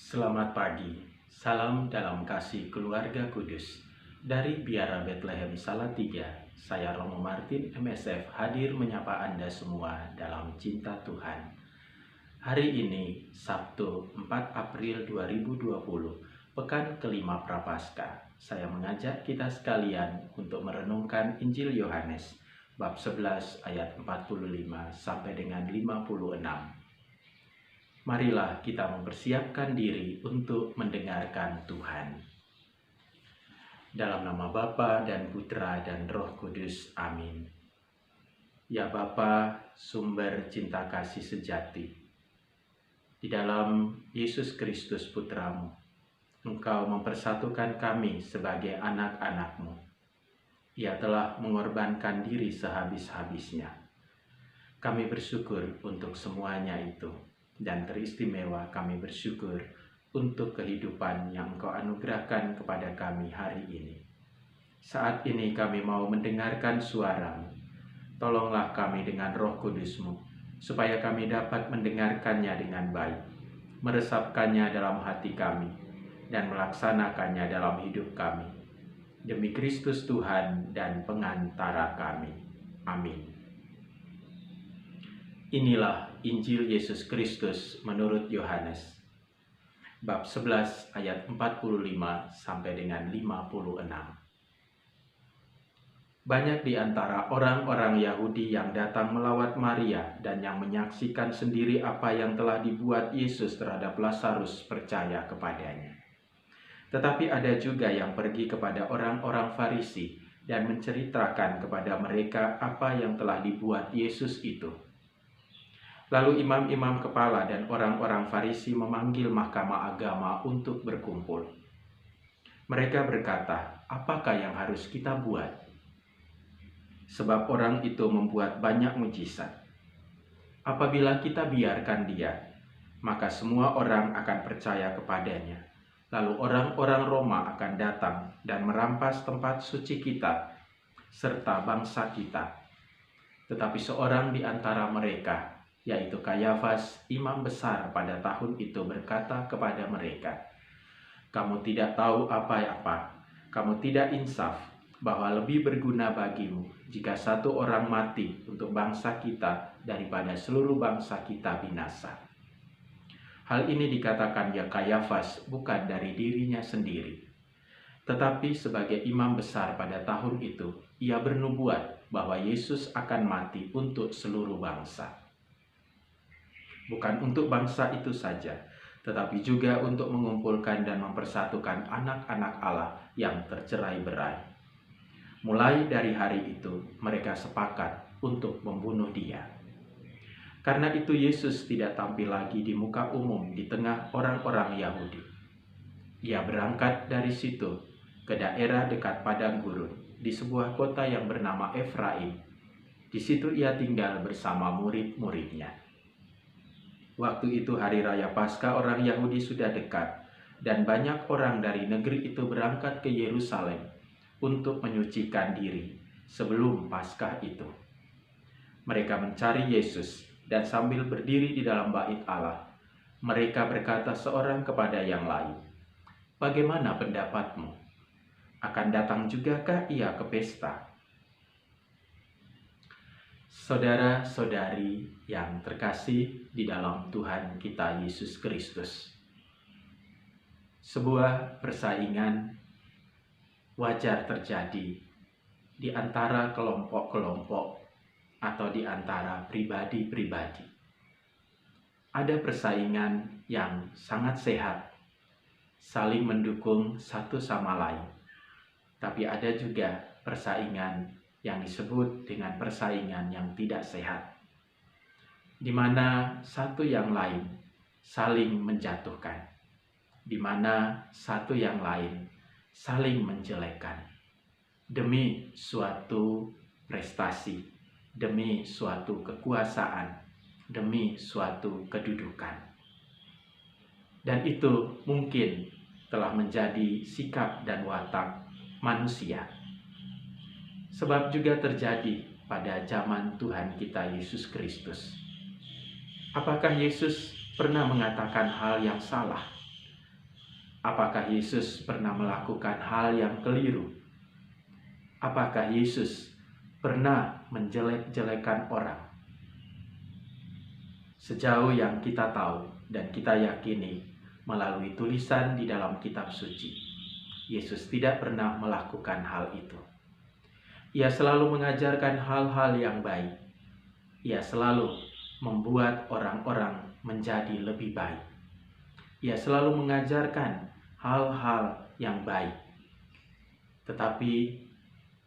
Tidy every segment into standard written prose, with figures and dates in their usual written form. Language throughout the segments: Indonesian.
Selamat pagi, salam dalam kasih keluarga kudus. Dari Biara Bethlehem Salatiga, saya Romo Martin MSF hadir menyapa Anda semua dalam cinta Tuhan. Hari ini, Sabtu 4 April 2020, pekan kelima Prapaskah. Saya mengajak kita sekalian untuk merenungkan Injil Yohanes, bab 11 ayat 45 sampai dengan 56. Marilah kita mempersiapkan diri untuk mendengarkan Tuhan. Dalam nama Bapa dan Putra dan Roh Kudus. Amin. Ya Bapa, sumber cinta kasih sejati, di dalam Yesus Kristus Putramu, Engkau mempersatukan kami sebagai anak-anak-Mu. Ia telah mengorbankan diri sehabis-habisnya. Kami bersyukur untuk semuanya itu. Dan teristimewa kami bersyukur untuk kehidupan yang Engkau anugerahkan kepada kami hari ini. Saat ini kami mau mendengarkan suara-Mu. Tolonglah kami dengan Roh Kudus-Mu, supaya kami dapat mendengarkannya dengan baik, meresapkannya dalam hati kami, dan melaksanakannya dalam hidup kami. Demi Kristus Tuhan dan pengantara kami. Amin. Inilah Injil Yesus Kristus menurut Yohanes, bab 11 ayat 45 sampai dengan 56. Banyak di antara orang-orang Yahudi yang datang melawat Maria dan yang menyaksikan sendiri apa yang telah dibuat Yesus terhadap Lazarus percaya kepadanya. Tetapi ada juga yang pergi kepada orang-orang Farisi dan menceritakan kepada mereka apa yang telah dibuat Yesus itu. Lalu imam-imam kepala dan orang-orang Farisi memanggil mahkamah agama untuk berkumpul. Mereka berkata, "Apakah yang harus kita buat? Sebab orang itu membuat banyak mujizat. Apabila kita biarkan dia, maka semua orang akan percaya kepadanya. Lalu orang-orang Roma akan datang dan merampas tempat suci kita serta bangsa kita." Tetapi seorang di antara mereka, yaitu Kayafas, imam besar pada tahun itu, berkata kepada mereka, "Kamu tidak tahu apa-apa, kamu tidak insaf, bahwa lebih berguna bagimu jika satu orang mati untuk bangsa kita daripada seluruh bangsa kita binasa." Hal ini dikatakan Kayafas bukan dari dirinya sendiri, tetapi sebagai imam besar pada tahun itu, ia bernubuat bahwa Yesus akan mati untuk seluruh bangsa. Bukan untuk bangsa itu saja, tetapi juga untuk mengumpulkan dan mempersatukan anak-anak Allah yang tercerai-berai. Mulai dari hari itu, mereka sepakat untuk membunuh dia. Karena itu Yesus tidak tampil lagi di muka umum di tengah orang-orang Yahudi. Ia berangkat dari situ ke daerah dekat padang gurun, di sebuah kota yang bernama Efraim. Di situ ia tinggal bersama murid-muridnya. Waktu itu hari raya Paskah orang Yahudi sudah dekat, dan banyak orang dari negeri itu berangkat ke Yerusalem untuk menyucikan diri sebelum Paskah itu. Mereka mencari Yesus, dan sambil berdiri di dalam bait Allah, mereka berkata seorang kepada yang lain, "Bagaimana pendapatmu? Akan datang jugakah ia ke pesta?" Saudara-saudari yang terkasih di dalam Tuhan kita Yesus Kristus, sebuah persaingan wajar terjadi di antara kelompok-kelompok atau di antara pribadi-pribadi. Ada persaingan yang sangat sehat, saling mendukung satu sama lain. Tapi ada juga persaingan yang disebut dengan persaingan yang tidak sehat, di mana satu yang lain saling menjatuhkan, di mana satu yang lain saling menjelekkan, demi suatu prestasi, demi suatu kekuasaan, demi suatu kedudukan. Dan itu mungkin telah menjadi sikap dan watak manusia. Sebab juga terjadi pada zaman Tuhan kita Yesus Kristus. Apakah Yesus pernah mengatakan hal yang salah? Apakah Yesus pernah melakukan hal yang keliru? Apakah Yesus pernah menjelek-jelekan orang? Sejauh yang kita tahu dan kita yakini melalui tulisan di dalam kitab suci, Yesus tidak pernah melakukan hal itu. Ia selalu mengajarkan hal-hal yang baik. Ia selalu membuat orang-orang menjadi lebih baik. Ia selalu mengajarkan hal-hal yang baik. Tetapi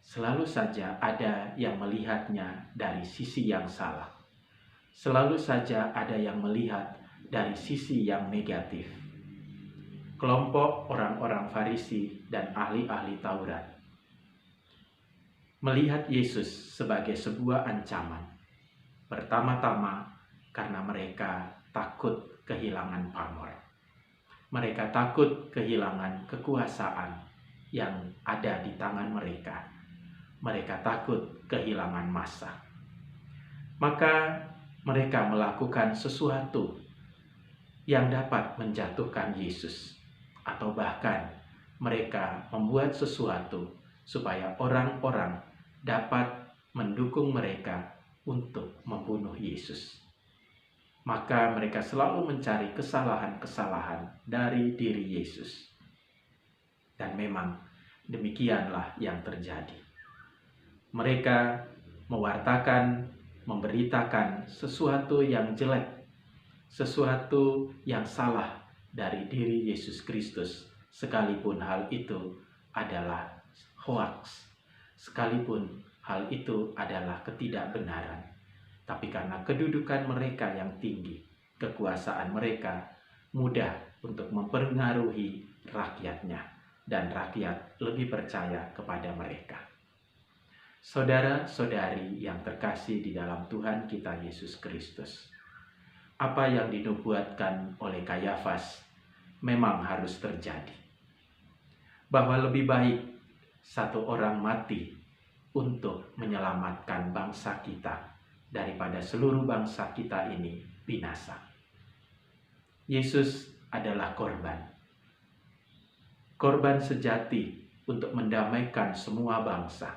selalu saja ada yang melihatnya dari sisi yang salah. Selalu saja ada yang melihat dari sisi yang negatif. Kelompok orang-orang Farisi dan ahli-ahli Taurat melihat Yesus sebagai sebuah ancaman. Pertama-tama karena mereka takut kehilangan pamor. Mereka takut kehilangan kekuasaan yang ada di tangan mereka. Mereka takut kehilangan massa. Maka mereka melakukan sesuatu yang dapat menjatuhkan Yesus. Atau bahkan mereka membuat sesuatu supaya orang-orang dapat mendukung mereka untuk membunuh Yesus. Maka mereka selalu mencari kesalahan-kesalahan dari diri Yesus. Dan memang demikianlah yang terjadi. Mereka mewartakan, memberitakan sesuatu yang jelek, sesuatu yang salah dari diri Yesus Kristus, sekalipun hal itu adalah hoaks, sekalipun hal itu adalah ketidakbenaran. Tapi karena kedudukan mereka yang tinggi, kekuasaan mereka mudah untuk mempengaruhi rakyatnya, dan rakyat lebih percaya kepada mereka. Saudara-saudari yang terkasih di dalam Tuhan kita Yesus Kristus, apa yang dinubuatkan oleh Kayafas memang harus terjadi. Bahwa lebih baik satu orang mati untuk menyelamatkan bangsa kita daripada seluruh bangsa kita ini binasa. Yesus adalah korban. Korban sejati untuk mendamaikan semua bangsa,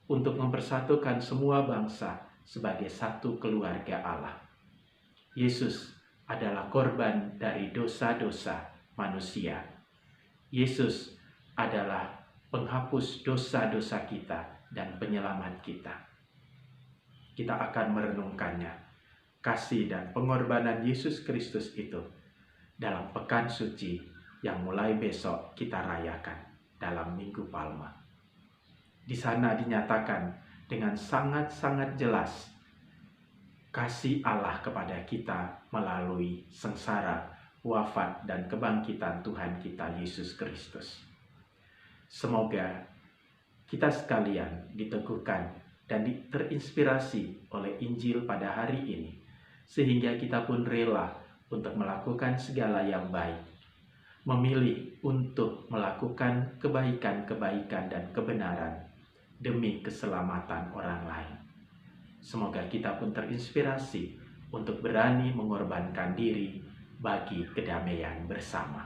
untuk mempersatukan semua bangsa sebagai satu keluarga Allah. Yesus adalah korban dari dosa-dosa manusia. Yesus adalah penghapus dosa-dosa kita dan penyelamat kita. Kita akan merenungkannya, kasih dan pengorbanan Yesus Kristus itu dalam pekan suci yang mulai besok kita rayakan dalam Minggu Palma. Di sana dinyatakan dengan sangat-sangat jelas kasih Allah kepada kita melalui sengsara, wafat, dan kebangkitan Tuhan kita Yesus Kristus. Semoga kita sekalian diteguhkan dan terinspirasi oleh Injil pada hari ini, sehingga kita pun rela untuk melakukan segala yang baik, memilih untuk melakukan kebaikan-kebaikan dan kebenaran demi keselamatan orang lain. Semoga kita pun terinspirasi untuk berani mengorbankan diri bagi kedamaian bersama.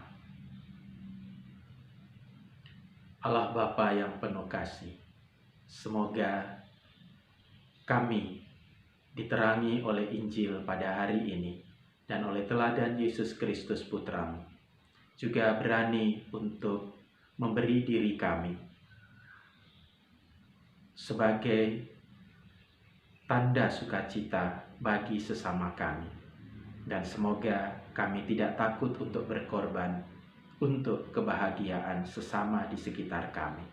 Allah Bapa yang penuh kasih, semoga kami diterangi oleh Injil pada hari ini dan oleh teladan Yesus Kristus Putra-Mu, juga berani untuk memberi diri kami sebagai tanda sukacita bagi sesama kami. Dan semoga kami tidak takut untuk berkorban untuk kebahagiaan sesama di sekitar kami.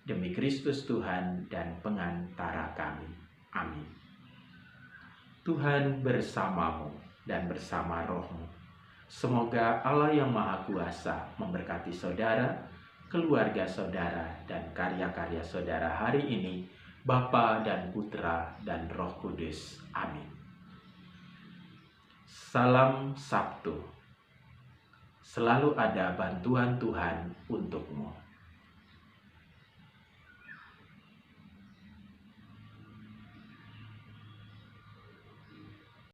Demi Kristus Tuhan dan pengantara kami. Amin. Tuhan bersamamu dan bersama rohmu. Semoga Allah yang Maha Kuasa memberkati saudara, keluarga saudara, dan karya-karya saudara hari ini, Bapa dan Putra dan Roh Kudus. Amin. Salam Sabtu. Selalu ada bantuan Tuhan untukmu.